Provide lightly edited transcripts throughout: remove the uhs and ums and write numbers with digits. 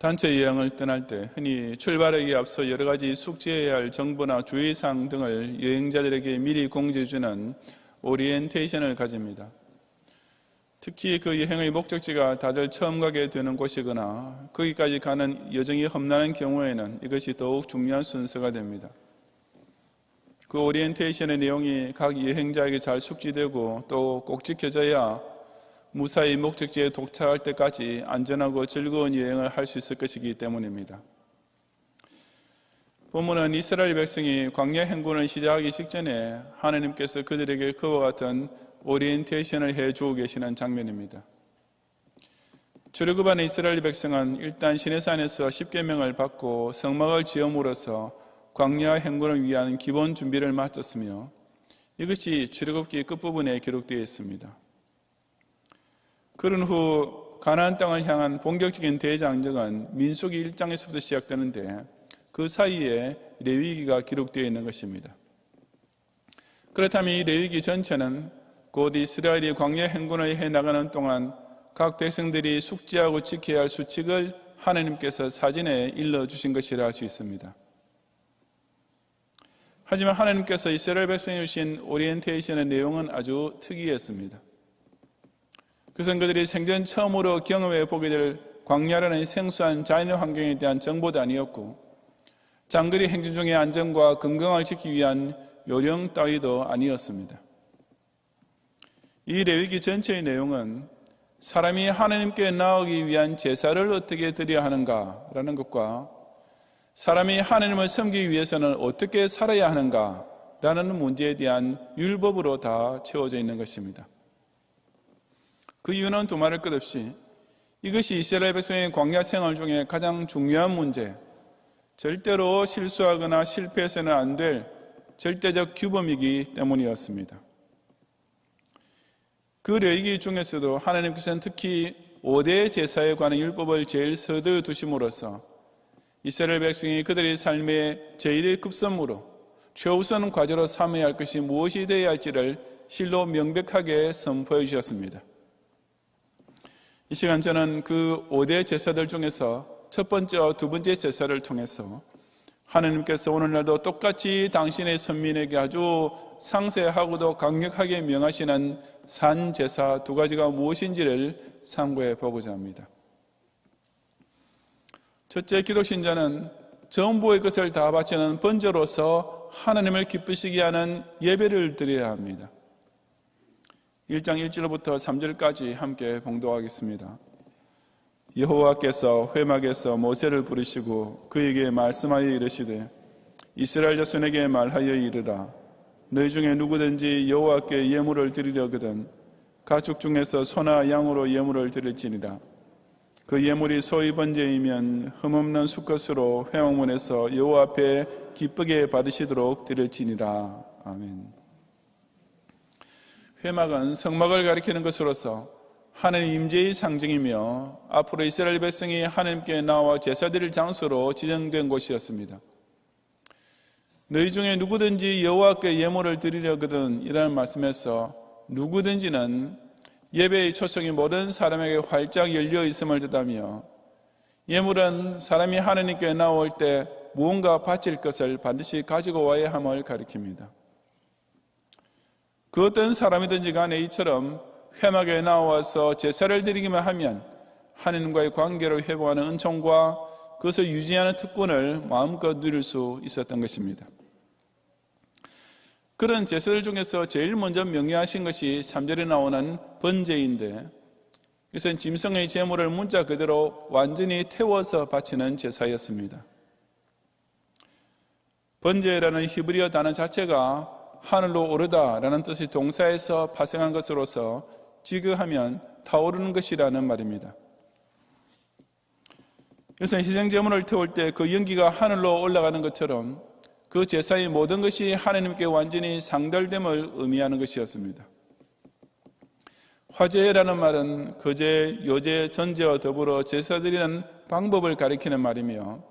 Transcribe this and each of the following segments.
단체 여행을 떠날 때 흔히 출발하기에 앞서 여러 가지 숙지해야 할 정보나 주의사항 등을 여행자들에게 미리 공지해주는 오리엔테이션을 가집니다. 특히 그 여행의 목적지가 다들 처음 가게 되는 곳이거나 거기까지 가는 여정이 험난한 경우에는 이것이 더욱 중요한 순서가 됩니다. 그 오리엔테이션의 내용이 각 여행자에게 잘 숙지되고 또 꼭 지켜져야 무사히 목적지에 도착할 때까지 안전하고 즐거운 여행을 할 수 있을 것이기 때문입니다. 본문은 이스라엘 백성이 광야 행군을 시작하기 직전에 하나님께서 그들에게 그와 같은 오리엔테이션을 해주고 계시는 장면입니다. 출애굽한 이스라엘 백성은 일단 시내산에서 십계명을 받고 성막을 지음으로써 광야 행군을 위한 기본 준비를 마쳤으며 이것이 출애굽기 끝부분에 기록되어 있습니다. 그런 후 가나안 땅을 향한 본격적인 대장정은 민수기 1장에서부터 시작되는데 그 사이에 레위기가 기록되어 있는 것입니다. 그렇다면 이 레위기 전체는 곧 이스라엘이 광야 행군을 해나가는 동안 각 백성들이 숙지하고 지켜야 할 수칙을 하나님께서 사전에 일러주신 것이라 할 수 있습니다. 하지만 하나님께서 이스라엘 백성에 주신 오리엔테이션의 내용은 아주 특이했습니다. 그것은 그들이 생전 처음으로 경험해 보게 될 광야라는 생소한 자연 환경에 대한 정보도 아니었고 장거리 행진 중의 안전과 건강을 지키기 위한 요령 따위도 아니었습니다. 이 레위기 전체의 내용은 사람이 하나님께 나아가기 위한 제사를 어떻게 드려야 하는가라는 것과 사람이 하나님을 섬기기 위해서는 어떻게 살아야 하는가라는 문제에 대한 율법으로 다 채워져 있는 것입니다. 그 이유는 두말할 것 없이 이것이 이스라엘 백성의 광야 생활 중에 가장 중요한 문제, 절대로 실수하거나 실패해서는 안 될 절대적 규범이기 때문이었습니다. 그 레위기 중에서도 하나님께서는 특히 5대 제사에 관한 율법을 제일 서두에 두심으로써 이스라엘 백성이 그들의 삶의 제일의 급선무로 최우선 과제로 삼아야 할 것이 무엇이 되어야 할지를 실로 명백하게 선포해 주셨습니다. 이 시간 저는 그 5대 제사들 중에서 첫 번째와 두 번째 제사를 통해서 하나님께서 오늘날도 똑같이 당신의 선민에게 아주 상세하고도 강력하게 명하시는 산 제사 두 가지가 무엇인지를 참고해 보고자 합니다. 첫째, 기독신자는 전부의 것을 다 바치는 번제로서 하나님을 기쁘시게 하는 예배를 드려야 합니다. 1장 1절부터 3절까지 함께 봉독하겠습니다. 여호와께서 회막에서 모세를 부르시고 그에게 말씀하여 이르시되 이스라엘 자손에게 말하여 이르라. 너희 중에 누구든지 여호와께 예물을 드리려거든 가축 중에서 소나 양으로 예물을 드릴지니라. 그 예물이 소의 번제이면 흠없는 수컷으로 회막문에서 여호와 앞에 기쁘게 받으시도록 드릴지니라. 아멘. 회막은 성막을 가리키는 것으로서 하나님 임재의 상징이며 앞으로 이스라엘 백성이 하나님께 나와 제사 드릴 장소로 지정된 곳이었습니다. 너희 중에 누구든지 여호와께 예물을 드리려거든 이라는 말씀에서 누구든지는 예배의 초청이 모든 사람에게 활짝 열려 있음을 뜻하며 예물은 사람이 하나님께 나올 때 무언가 바칠 것을 반드시 가지고 와야 함을 가리킵니다. 그 어떤 사람이든지 간에 이처럼 회막에 나와서 제사를 드리기만 하면 하나님과의 관계를 회복하는 은총과 그것을 유지하는 특권을 마음껏 누릴 수 있었던 것입니다. 그런 제사들 중에서 제일 먼저 명령하신 것이 3절에 나오는 번제인데 이것은 짐승의 제물을 문자 그대로 완전히 태워서 바치는 제사였습니다. 번제라는 히브리어 단어 자체가 하늘로 오르다라는 뜻의 동사에서 파생한 것으로서 지그하면 타오르는 것이라는 말입니다. 그래서 희생제물을 태울 때 그 연기가 하늘로 올라가는 것처럼 그 제사의 모든 것이 하나님께 완전히 상달됨을 의미하는 것이었습니다. 화제라는 말은 거제, 요제, 전제와 더불어 제사 드리는 방법을 가리키는 말이며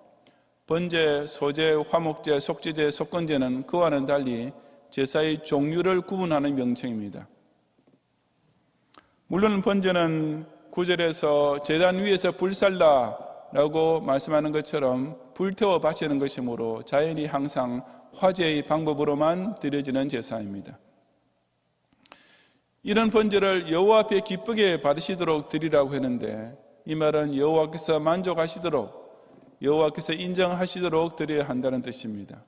번제, 소제, 화목제, 속죄제, 속건제는 그와는 달리 제사의 종류를 구분하는 명칭입니다. 물론 번제는 9절에서 제단 위에서 불살라 라고 말씀하는 것처럼 불태워 바치는 것이므로 자연히 항상 화제의 방법으로만 드려지는 제사입니다. 이런 번제를 여호와 앞에 기쁘게 받으시도록 드리라고 했는데, 이 말은 여호와께서 만족하시도록, 여호와께서 인정하시도록 드려야 한다는 뜻입니다.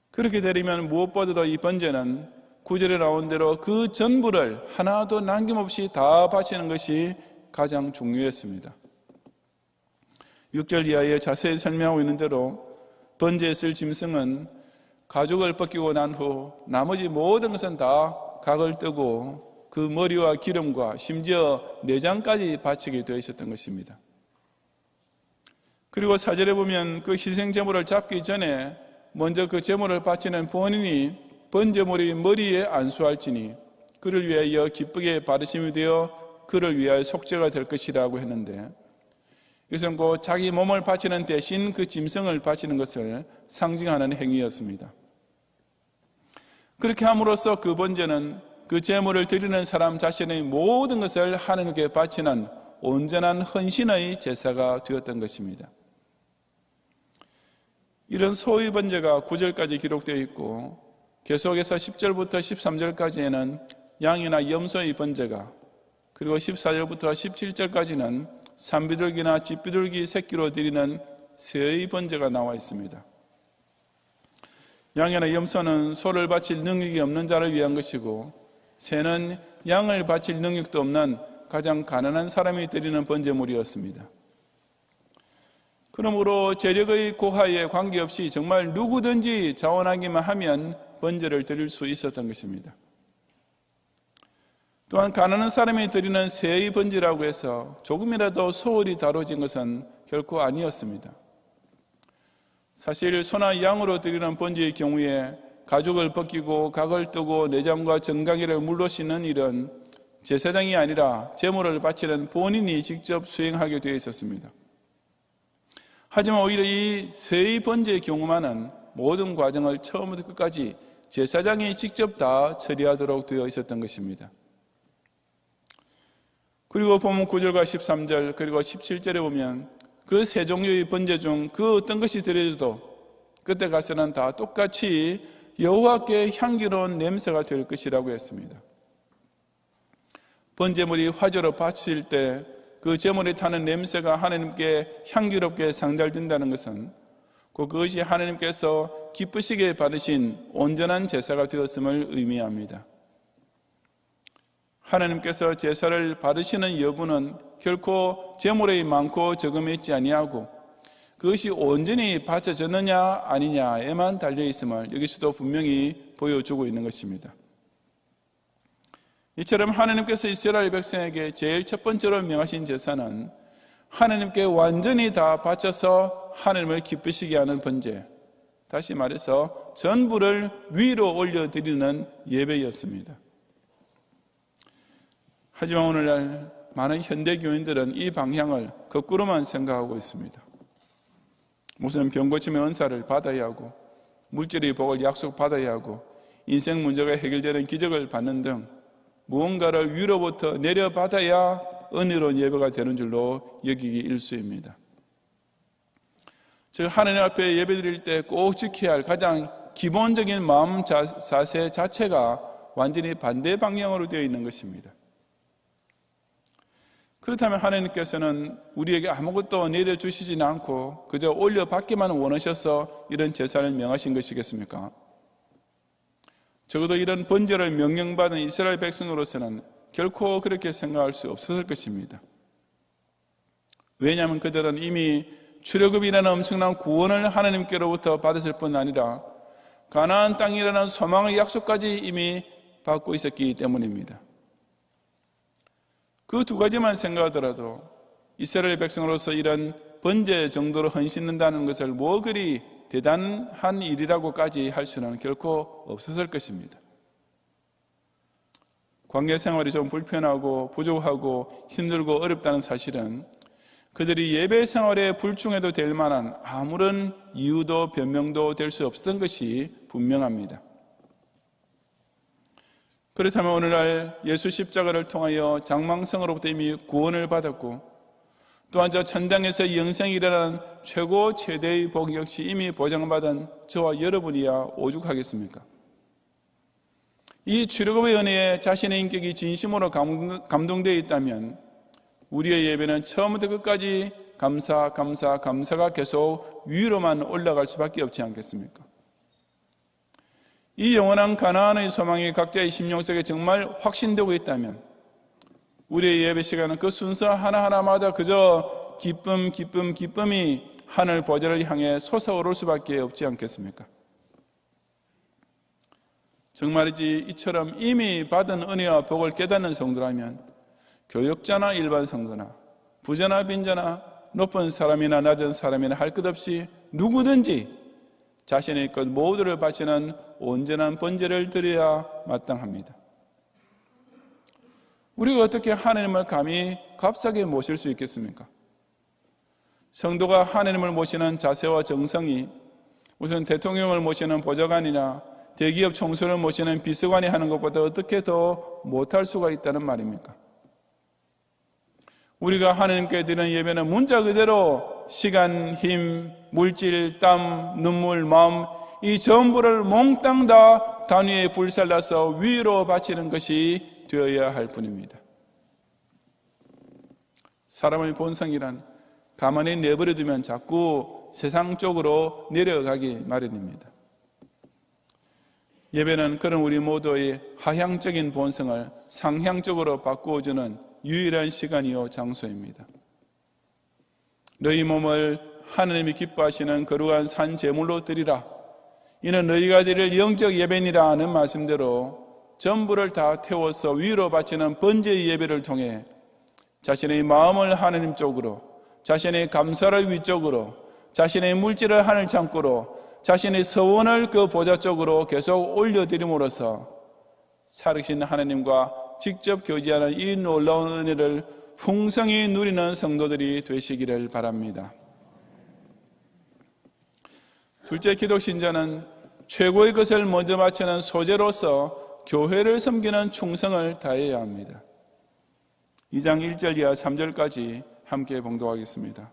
그렇게 되려면 무엇보다도 이 번제는 9절에 나온 대로 그 전부를 하나도 남김없이 다 바치는 것이 가장 중요했습니다. 6절 이하에 자세히 설명하고 있는 대로 번제에 쓸 짐승은 가죽을 벗기고 난 후 나머지 모든 것은 다 각을 뜨고 그 머리와 기름과 심지어 내장까지 바치게 되어 있었던 것입니다. 그리고 4절에 보면 그 희생 제물을 잡기 전에 먼저 그 제물을 바치는 본인이 번제물이 머리에 안수할지니 그를 위하여 기쁘게 받으심이 되어 그를 위하여 속죄가 될 것이라고 했는데, 이것은 곧 자기 몸을 바치는 대신 그 짐승을 바치는 것을 상징하는 행위였습니다. 그렇게 함으로써 그 번제는 그 제물을 드리는 사람 자신의 모든 것을 하나님께 바치는 온전한 헌신의 제사가 되었던 것입니다. 이런 소위 번제가 9절까지 기록되어 있고, 계속해서 10절부터 13절까지에는 양이나 염소의 번제가, 그리고 14절부터 17절까지는 산비둘기나 집비둘기 새끼로 드리는 새의 번제가 나와 있습니다. 양이나 염소는 소를 바칠 능력이 없는 자를 위한 것이고, 새는 양을 바칠 능력도 없는 가장 가난한 사람이 드리는 번제물이었습니다. 그러므로 재력의 고하에 관계없이 정말 누구든지 자원하기만 하면 번제를 드릴 수 있었던 것입니다. 또한 가난한 사람이 드리는 새의 번제라고 해서 조금이라도 소홀히 다뤄진 것은 결코 아니었습니다. 사실 소나 양으로 드리는 번제의 경우에 가죽을 벗기고 각을 뜨고 내장과 정강이를 물로 씻는 일은 제사장이 아니라 제물을 바치는 본인이 직접 수행하게 되어 있었습니다. 하지만 오히려 이 새의 번제의 경우만은 모든 과정을 처음부터 끝까지 제사장이 직접 다 처리하도록 되어 있었던 것입니다. 그리고 보면 9절과 13절 그리고 17절에 보면 그 세 종류의 번제 중 그 어떤 것이 드려져도 그때 가서는 다 똑같이 여호와께 향기로운 냄새가 될 것이라고 했습니다. 번제물이 화제로 바칠 때 그 제물이 타는 냄새가 하나님께 향기롭게 상달된다는 것은 그것이 하나님께서 기쁘시게 받으신 온전한 제사가 되었음을 의미합니다. 하나님께서 제사를 받으시는 여부는 결코 제물이 많고 적음이 있지 아니하고 그것이 온전히 바쳐졌느냐 아니냐에만 달려있음을 여기서도 분명히 보여주고 있는 것입니다. 이처럼 하나님께서 이스라엘 백성에게 제일 첫 번째로 명하신 제사는 하나님께 완전히 다 바쳐서 하나님을 기쁘시게 하는 번제, 다시 말해서 전부를 위로 올려드리는 예배였습니다. 하지만 오늘날 많은 현대 교인들은 이 방향을 거꾸로만 생각하고 있습니다. 무슨 병 고침의 은사를 받아야 하고 물질의 복을 약속받아야 하고 인생 문제가 해결되는 기적을 받는 등 무언가를 위로부터 내려받아야 은혜로운 예배가 되는 줄로 여기기 일쑤입니다. 즉 하나님 앞에 예배드릴 때 꼭 지켜야 할 가장 기본적인 마음 자세 자체가 완전히 반대 방향으로 되어 있는 것입니다. 그렇다면 하나님께서는 우리에게 아무것도 내려주시지는 않고 그저 올려받기만 원하셔서 이런 제사를 명하신 것이겠습니까? 적어도 이런 번제를 명령받은 이스라엘 백성으로서는 결코 그렇게 생각할 수 없었을 것입니다. 왜냐하면 그들은 이미 출애굽이라는 엄청난 구원을 하나님께로부터 받았을 뿐 아니라 가나안 땅이라는 소망의 약속까지 이미 받고 있었기 때문입니다. 그 두 가지만 생각하더라도 이스라엘 백성으로서 이런 번제 정도로 헌신한다는 것을 뭐 그리 대단한 일이라고까지 할 수는 결코 없었을 것입니다. 관계 생활이 좀 불편하고 부족하고 힘들고 어렵다는 사실은 그들이 예배 생활에 불충해도 될 만한 아무런 이유도 변명도 될 수 없었던 것이 분명합니다. 그렇다면 오늘날 예수 십자가를 통하여 장망성으로부터 이미 구원을 받았고 또한 저 천당에서 영생이 일어나는 최고 최대의 복 역시 이미 보장받은 저와 여러분이야 오죽하겠습니까? 이 출애굽의 은혜에 자신의 인격이 진심으로 감동되어 있다면 우리의 예배는 처음부터 끝까지 감사가 계속 위로만 올라갈 수밖에 없지 않겠습니까? 이 영원한 가나안의 소망이 각자의 심령 속에 정말 확신되고 있다면 우리의 예배 시간은 그 순서 하나하나마다 그저 기쁨이 하늘 보좌를 향해 솟아오를 수밖에 없지 않겠습니까? 정말이지 이처럼 이미 받은 은혜와 복을 깨닫는 성도라면 교역자나 일반 성도나 부자나 빈자나 높은 사람이나 낮은 사람이나 할 것 없이 누구든지 자신의 것 모두를 바치는 온전한 번제를 드려야 마땅합니다. 우리가 어떻게 하나님을 감히 값싸게 모실 수 있겠습니까? 성도가 하나님을 모시는 자세와 정성이 우선 대통령을 모시는 보좌관이나 대기업 총수를 모시는 비서관이 하는 것보다 어떻게 더 못할 수가 있다는 말입니까? 우리가 하나님께 드리는 예배는 문자 그대로 시간, 힘, 물질, 땀, 눈물, 마음 이 전부를 몽땅 다 단위에 불살라서 위로 바치는 것이 되어야 할 뿐입니다. 사람의 본성이란 가만히 내버려두면 자꾸 세상 쪽으로 내려가기 마련입니다. 예배는 그런 우리 모두의 하향적인 본성을 상향적으로 바꾸어주는 유일한 시간이요 장소입니다. 너희 몸을 하나님이 기뻐하시는 거룩한 산 제물로 드리라. 이는 너희가 드릴 영적 예배니라 하는 말씀대로 전부를 다 태워서 위로 바치는 번제의 예배를 통해 자신의 마음을 하나님 쪽으로, 자신의 감사를 위쪽으로, 자신의 물질을 하늘 창고로, 자신의 서원을 그 보좌 쪽으로 계속 올려드림으로써 살으신 하나님과 직접 교제하는 이 놀라운 은혜를 풍성히 누리는 성도들이 되시기를 바랍니다. 둘째, 기독신자는 최고의 것을 먼저 바치는 소재로서 교회를 섬기는 충성을 다해야 합니다. 2장 1절 이하 3절까지 함께 봉독하겠습니다.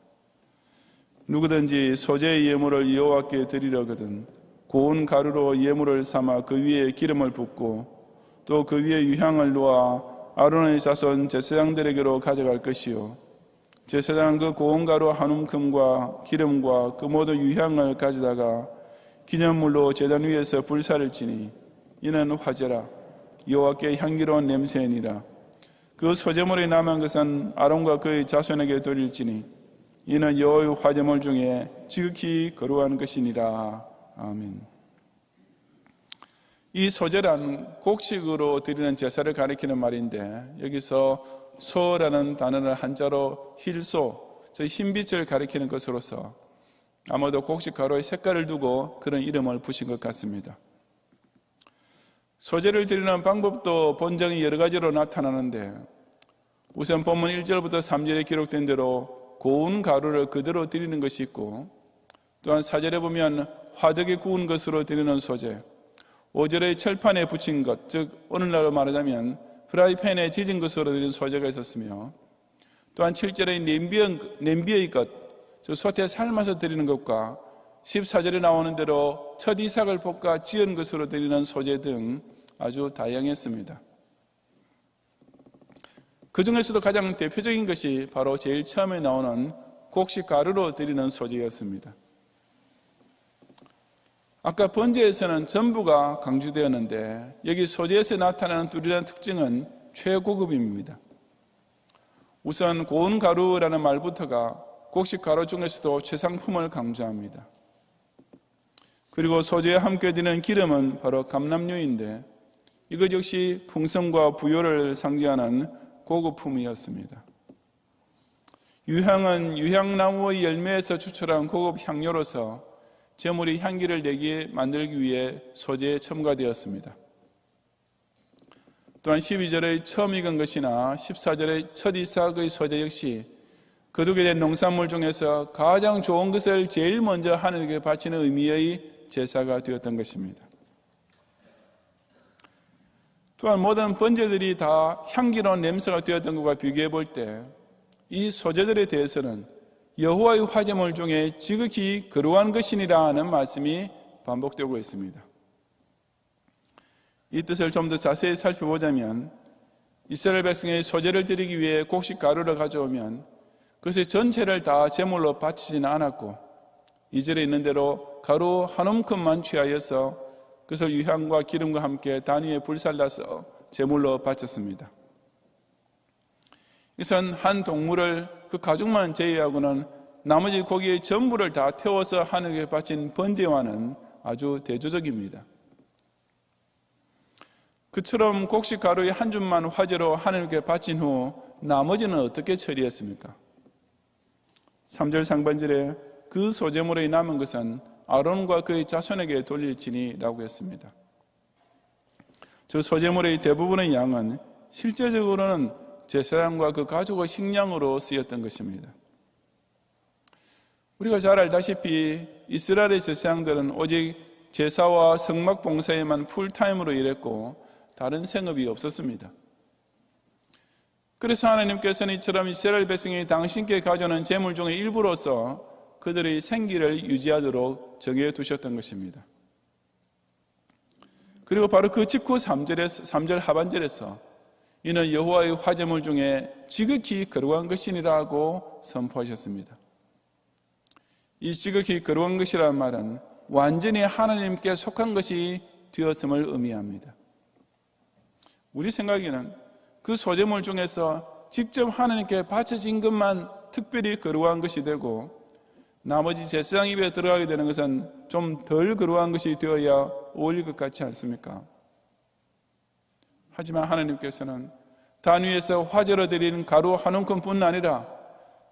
누구든지 소재의 예물을 여호와께 드리려거든 고운 가루로 예물을 삼아 그 위에 기름을 붓고 또 그 위에 유향을 놓아 아론의 자손 제사장들에게로 가져갈 것이요 제사장은 그 고운 가루 한 움큼과 기름과 그 모든 유향을 가져다가 기념물로 제단 위에서 불사를 지니 이는 화제라 여호와께 향기로운 냄새니라. 그 소제물이 남은 것은 아론과 그의 자손에게 드릴지니 이는 여호와의 화제물 중에 지극히 거룩한 것이니라. 아멘. 이 소제란 곡식으로 드리는 제사를 가리키는 말인데 여기서 소라는 단어를 한자로 힐소, 즉 흰빛을 가리키는 것으로서 아마도 곡식 가루의 색깔을 두고 그런 이름을 붙인 것 같습니다. 소제를 드리는 방법도 본정이 여러 가지로 나타나는데 우선 본문 1절부터 3절에 기록된 대로 고운 가루를 그대로 드리는 것이 있고 또한 4절에 보면 화덕에 구운 것으로 드리는 소제 5절의 철판에 붙인 것, 즉 오늘날로 말하자면 프라이팬에 지진 것으로 드리는 소제가 있었으며 또한 7절의 냄비의 것, 즉 솥에 삶아서 드리는 것과 14절에 나오는 대로 첫 이삭을 볶아 지은 것으로 드리는 소제 등 아주 다양했습니다. 그 중에서도 가장 대표적인 것이 바로 제일 처음에 나오는 곡식 가루로 드리는 소제였습니다. 아까 번제에서는 전부가 강조되었는데 여기 소제에서 나타나는 뚜렷한 특징은 최고급입니다. 우선 고운 가루라는 말부터가 곡식 가루 중에서도 최상품을 강조합니다. 그리고 소제에 함께 드리는 기름은 바로 감람유인데 이것 역시 풍성과 부요를 상징하는 고급품이었습니다. 유향은 유향나무의 열매에서 추출한 고급 향료로서 제물이 향기를 내게 만들기 위해 소제에 첨가되었습니다. 또한 12절의 처음 익은 것이나 14절의 첫 이삭의 소제 역시 거두게 된 농산물 중에서 가장 좋은 것을 제일 먼저 하나님께 바치는 의미의 제사가 되었던 것입니다. 또한 모든 번제들이 다 향기로운 냄새가 되었던 것과 비교해 볼 때 이 소재들에 대해서는 여호와의 화제물 중에 지극히 거룩한 것이니라 하는 말씀이 반복되고 있습니다. 이 뜻을 좀 더 자세히 살펴보자면 이스라엘 백성의 소재를 드리기 위해 곡식 가루를 가져오면 그것의 전체를 다 제물로 바치지는 않았고 2절에 있는 대로 가루 한 움큼만 취하여서 그것을 유향과 기름과 함께 단 위에 불살라서 제물로 바쳤습니다. 이것은 한 동물을 그 가죽만 제외하고는 나머지 고기의 전부를 다 태워서 하늘에 바친 번제와는 아주 대조적입니다. 그처럼 곡식 가루의 한 줌만 화제로 하늘께 바친 후 나머지는 어떻게 처리했습니까? 3절 상반절에 그 소제물에 남은 것은 아론과 그의 자손에게 돌릴지니 라고 했습니다. 저 소제물의 대부분의 양은 실제적으로는 제사장과 그 가족의 식량으로 쓰였던 것입니다. 우리가 잘 알다시피 이스라엘의 제사장들은 오직 제사와 성막 봉사에만 풀타임으로 일했고 다른 생업이 없었습니다. 그래서 하나님께서는 이처럼 이스라엘 백성이 당신께 가져오는 제물 중의 일부로서 그들의 생기를 유지하도록 정해 두셨던 것입니다. 그리고 바로 그 직후 3절 하반절에서 이는 여호와의 화제물 중에 지극히 거룩한 것이니라고 선포하셨습니다. 이 지극히 거룩한 것이라는 말은 완전히 하나님께 속한 것이 되었음을 의미합니다. 우리 생각에는 그 소제물 중에서 직접 하나님께 바쳐진 것만 특별히 거룩한 것이 되고 나머지 제사장 입에 들어가게 되는 것은 좀 덜 거룩한 것이 되어야 어울릴 것 같지 않습니까? 하지만 하나님께서는 단 위에서 화제로 드리는 가루 한 움큼뿐 아니라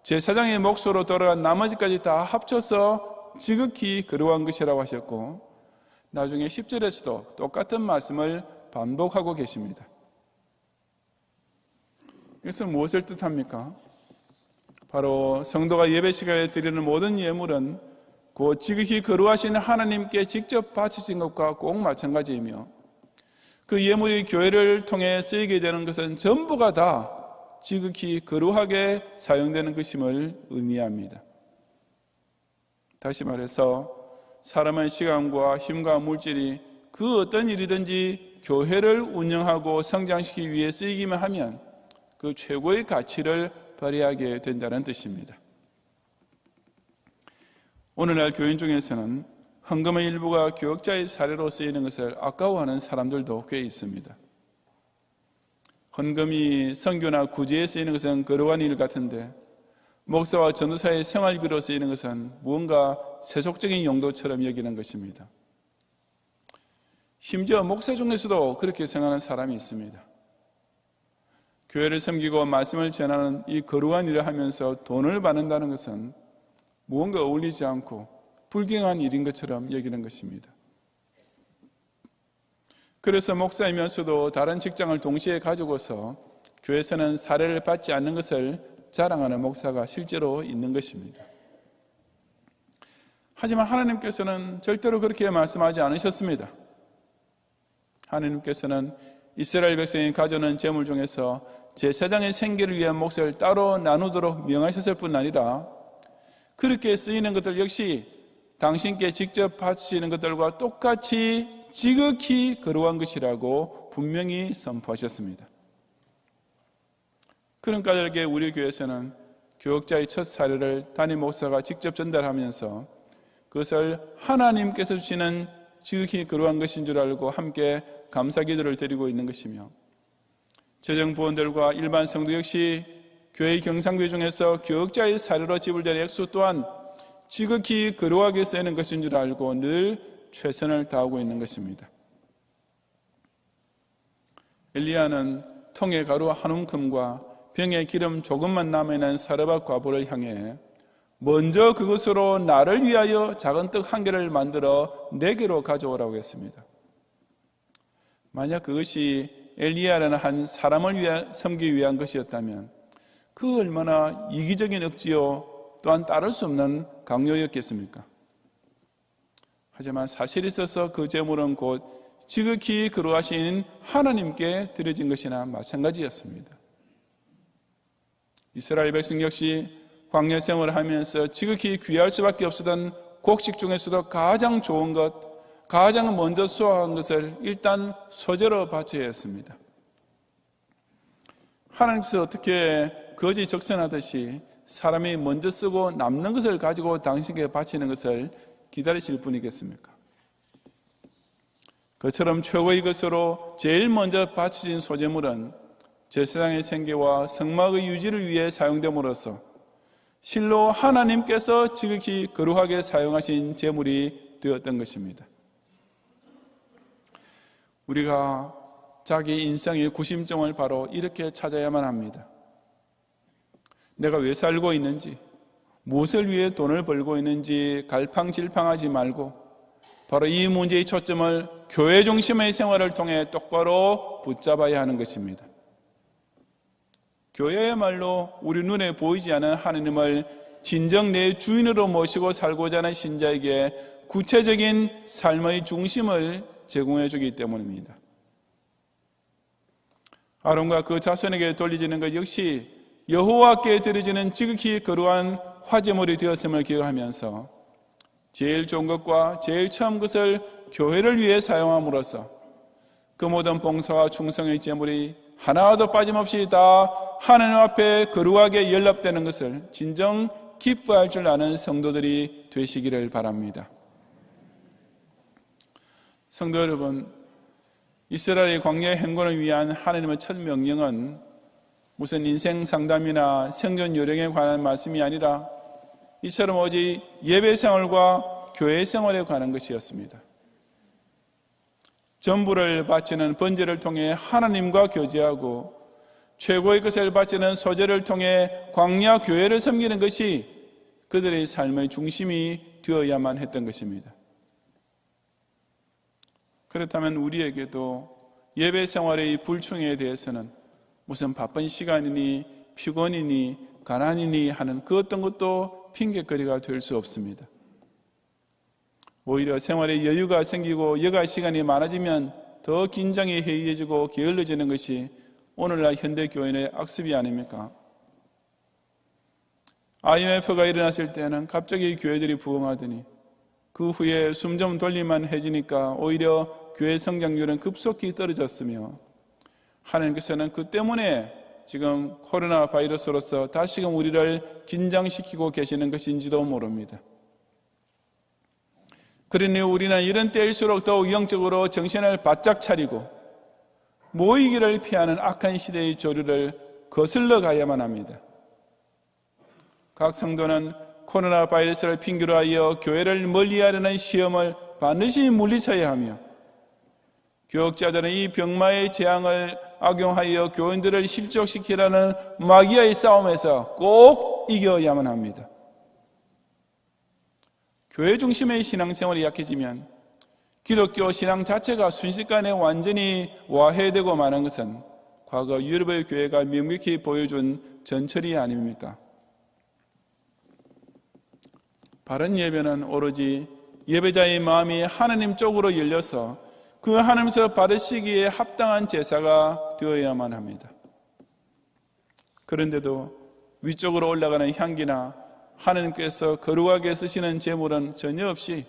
제사장의 몫으로 돌아간 나머지까지 다 합쳐서 지극히 거룩한 것이라고 하셨고 나중에 10절에서도 똑같은 말씀을 반복하고 계십니다. 이것은 무엇을 뜻합니까? 바로 성도가 예배 시간에 드리는 모든 예물은 그 지극히 거룩하신 하나님께 직접 바치신 것과 꼭 마찬가지이며 그 예물이 교회를 통해 쓰이게 되는 것은 전부가 다 지극히 거룩하게 사용되는 것임을 의미합니다. 다시 말해서 사람의 시간과 힘과 물질이 그 어떤 일이든지 교회를 운영하고 성장시키기 위해 쓰이기만 하면 그 최고의 가치를 발휘하게 된다는 뜻입니다. 오늘날 교인 중에서는 헌금의 일부가 교역자의 사례로 쓰이는 것을 아까워하는 사람들도 꽤 있습니다. 헌금이 선교나 구제에 쓰이는 것은 거룩한 일 같은데 목사와 전도사의 생활비로 쓰이는 것은 무언가 세속적인 용도처럼 여기는 것입니다. 심지어 목사 중에서도 그렇게 생각하는 사람이 있습니다. 교회를 섬기고 말씀을 전하는 이 거룩한 일을 하면서 돈을 받는다는 것은 무언가 어울리지 않고 불경한 일인 것처럼 여기는 것입니다. 그래서 목사이면서도 다른 직장을 동시에 가지고서 교회에서는 사례를 받지 않는 것을 자랑하는 목사가 실제로 있는 것입니다. 하지만 하나님께서는 절대로 그렇게 말씀하지 않으셨습니다. 하나님께서는 이스라엘 백성이 가져오는 제물 중에서 제사장의 생계를 위한 몫을 따로 나누도록 명하셨을 뿐 아니라 그렇게 쓰이는 것들 역시 당신께 직접 바치시는 것들과 똑같이 지극히 거룩한 것이라고 분명히 선포하셨습니다. 그런 까닭에 우리 교회에서는 교역자의 첫 사례를 담임 목사가 직접 전달하면서 그것을 하나님께서 주시는 지극히 거룩한 것인 줄 알고 함께 감사기도를 드리고 있는 것이며 재정부원들과 일반 성도 역시 교회 경상교 중에서 교역자의 사례로 지불된 액수 또한 지극히 거룩하게 쓰이는 것인 줄 알고 늘 최선을 다하고 있는 것입니다. 엘리야는 통에 가루 한 움큼과 병에 기름 조금만 남아있는 사르밧 과부를 향해 먼저 그것으로 나를 위하여 작은 떡 한 개를 만들어 내게로 가져오라고 했습니다. 만약 그것이 엘리야라는 한 사람을 섬기기 위한 것이었다면 그 얼마나 이기적인 억지요 또한 따를 수 없는 강요였겠습니까? 하지만 사실이 있어서 그 제물은 곧 지극히 거룩하신 하나님께 드려진 것이나 마찬가지였습니다. 이스라엘 백성 역시 광야 생활을 하면서 지극히 귀할 수밖에 없었던 곡식 중에서도 가장 좋은 것, 가장 먼저 수확한 것을 일단 소재로 바쳐야 했습니다. 하나님께서 어떻게 거지 적선하듯이 사람이 먼저 쓰고 남는 것을 가지고 당신에게 바치는 것을 기다리실 분이겠습니까? 그처럼 최고의 것으로 제일 먼저 바쳐진 소재물은 제사장의 생계와 성막의 유지를 위해 사용됨으로써 실로 하나님께서 지극히 거룩하게 사용하신 제물이 되었던 것입니다. 우리가 자기 인생의 구심점을 바로 이렇게 찾아야만 합니다. 내가 왜 살고 있는지, 무엇을 위해 돈을 벌고 있는지 갈팡질팡하지 말고 바로 이 문제의 초점을 교회 중심의 생활을 통해 똑바로 붙잡아야 하는 것입니다. 교회야말로 우리 눈에 보이지 않는 하나님을 진정 내 주인으로 모시고 살고자 하는 신자에게 구체적인 삶의 중심을 제공해 주기 때문입니다. 아론과 그 자손에게 돌려지는 것 역시 여호와께 드려지는 지극히 거룩한 화제물이 되었음을 기억하면서 제일 좋은 것과 제일 처음 것을 교회를 위해 사용함으로써 그 모든 봉사와 충성의 제물이 하나도 빠짐없이 다 하나님 앞에 거룩하게 연락되는 것을 진정 기뻐할 줄 아는 성도들이 되시기를 바랍니다. 성도 여러분, 이스라엘의 광야의 행군을 위한 하나님의 첫 명령은 무슨 인생 상담이나 생존 요령에 관한 말씀이 아니라 이처럼 오직 예배 생활과 교회 생활에 관한 것이었습니다. 전부를 바치는 번제를 통해 하나님과 교제하고 최고의 것을 바치는 소제를 통해 광야 교회를 섬기는 것이 그들의 삶의 중심이 되어야만 했던 것입니다. 그렇다면 우리에게도 예배 생활의 불충에 대해서는 무슨 바쁜 시간이니 피곤이니 가난이니 하는 그 어떤 것도 핑계거리가 될 수 없습니다. 오히려 생활에 여유가 생기고 여가 시간이 많아지면 더 긴장이 해이해지고 게을러지는 것이 오늘날 현대 교인의 악습이 아닙니까? IMF가 일어났을 때는 갑자기 교회들이 부흥하더니 그 후에 숨 좀 돌릴만 해지니까 오히려 교회 성장률은 급속히 떨어졌으며 하나님께서는 그 때문에 지금 코로나 바이러스로서 다시금 우리를 긴장시키고 계시는 것인지도 모릅니다. 그러니 우리는 이런 때일수록 더욱 영적으로 정신을 바짝 차리고 모이기를 피하는 악한 시대의 조류를 거슬러 가야만 합니다. 각 성도는 코로나 바이러스를 핑계로 하여 교회를 멀리하려는 시험을 반드시 물리쳐야 하며 교역자들은 이 병마의 재앙을 악용하여 교인들을 실족시키라는 마귀와의 싸움에서 꼭 이겨야만 합니다. 교회 중심의 신앙생활이 약해지면 기독교 신앙 자체가 순식간에 완전히 와해되고 마는 것은 과거 유럽의 교회가 명백히 보여준 전철이 아닙니까? 바른 예배는 오로지 예배자의 마음이 하나님 쪽으로 열려서 그 하나님께서 받으시기에 합당한 제사가 되어야만 합니다. 그런데도 위쪽으로 올라가는 향기나 하나님께서 거룩하게 쓰시는 제물은 전혀 없이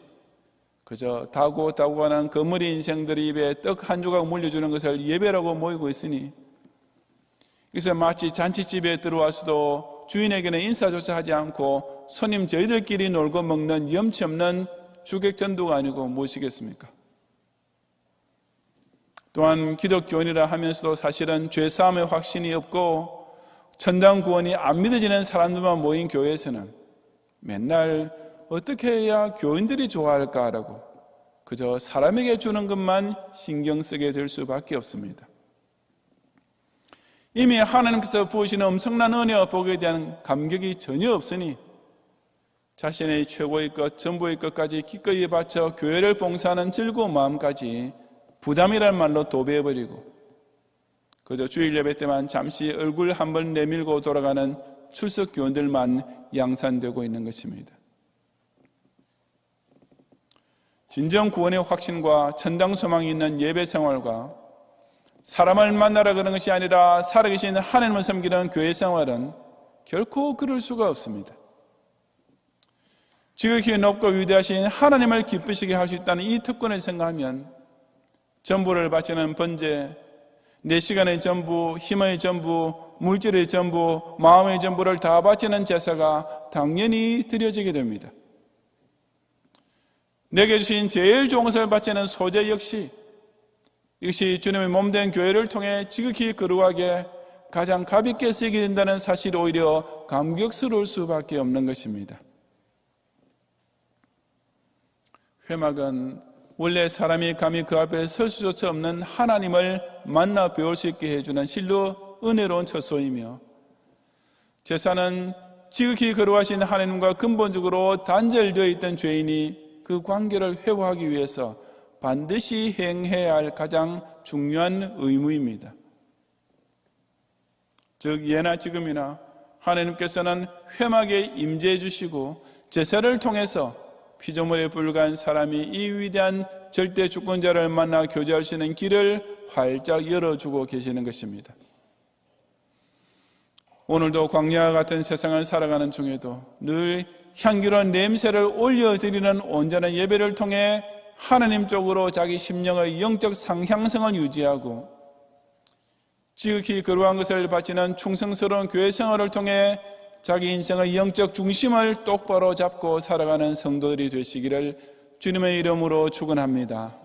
그저 다고 가는 거머리 인생들의 입에 떡 한 조각 물려주는 것을 예배라고 모이고 있으니 그래서 마치 잔치집에 들어와서도 주인에게는 인사조차 하지 않고 손님 저희들끼리 놀고 먹는 염치 없는 주객전도가 아니고 무엇이겠습니까? 또한 기독교인이라 하면서도 사실은 죄사함의 확신이 없고 천당 구원이 안 믿어지는 사람들만 모인 교회에서는 맨날 어떻게 해야 교인들이 좋아할까라고 그저 사람에게 주는 것만 신경 쓰게 될 수밖에 없습니다. 이미 하나님께서 부으시는 엄청난 은혜와 복에 대한 감격이 전혀 없으니 자신의 최고의 것, 전부의 것까지 기꺼이 바쳐 교회를 봉사하는 즐거운 마음까지 부담이란 말로 도배해버리고 그저 주일 예배 때만 잠시 얼굴 한번 내밀고 돌아가는 출석 교원들만 양산되고 있는 것입니다. 진정 구원의 확신과 천당 소망이 있는 예배 생활과 사람을 만나러 가는 것이 아니라 살아계신 하나님을 섬기는 교회 생활은 결코 그럴 수가 없습니다. 지극히 높고 위대하신 하나님을 기쁘시게 할 수 있다는 이 특권을 생각하면 전부를 바치는 번제, 내 시간의 전부, 힘의 전부, 물질의 전부, 마음의 전부를 다 바치는 제사가 당연히 드려지게 됩니다. 내게 주신 제일 좋은 것을 바치는 소재 역시 이것이 주님의 몸된 교회를 통해 지극히 거룩하게 가장 가볍게 쓰이게 된다는 사실이 오히려 감격스러울 수밖에 없는 것입니다. 회막은 원래 사람이 감히 그 앞에 설 수조차 없는 하나님을 만나 배울 수 있게 해주는 실로 은혜로운 처소이며, 제사는 지극히 거룩하신 하나님과 근본적으로 단절되어 있던 죄인이 그 관계를 회복하기 위해서 반드시 행해야 할 가장 중요한 의무입니다. 즉 예나 지금이나 하나님께서는 회막에 임재해 주시고 제사를 통해서 피조물에 불과한 사람이 이 위대한 절대 주권자를 만나 교제할 수 있는 길을 활짝 열어주고 계시는 것입니다. 오늘도 광야와 같은 세상을 살아가는 중에도 늘 향기로운 냄새를 올려드리는 온전한 예배를 통해 하나님 쪽으로 자기 심령의 영적 상향성을 유지하고 지극히 거룩한 것을 바치는 충성스러운 교회 생활을 통해 자기 인생의 영적 중심을 똑바로 잡고 살아가는 성도들이 되시기를 주님의 이름으로 축원합니다.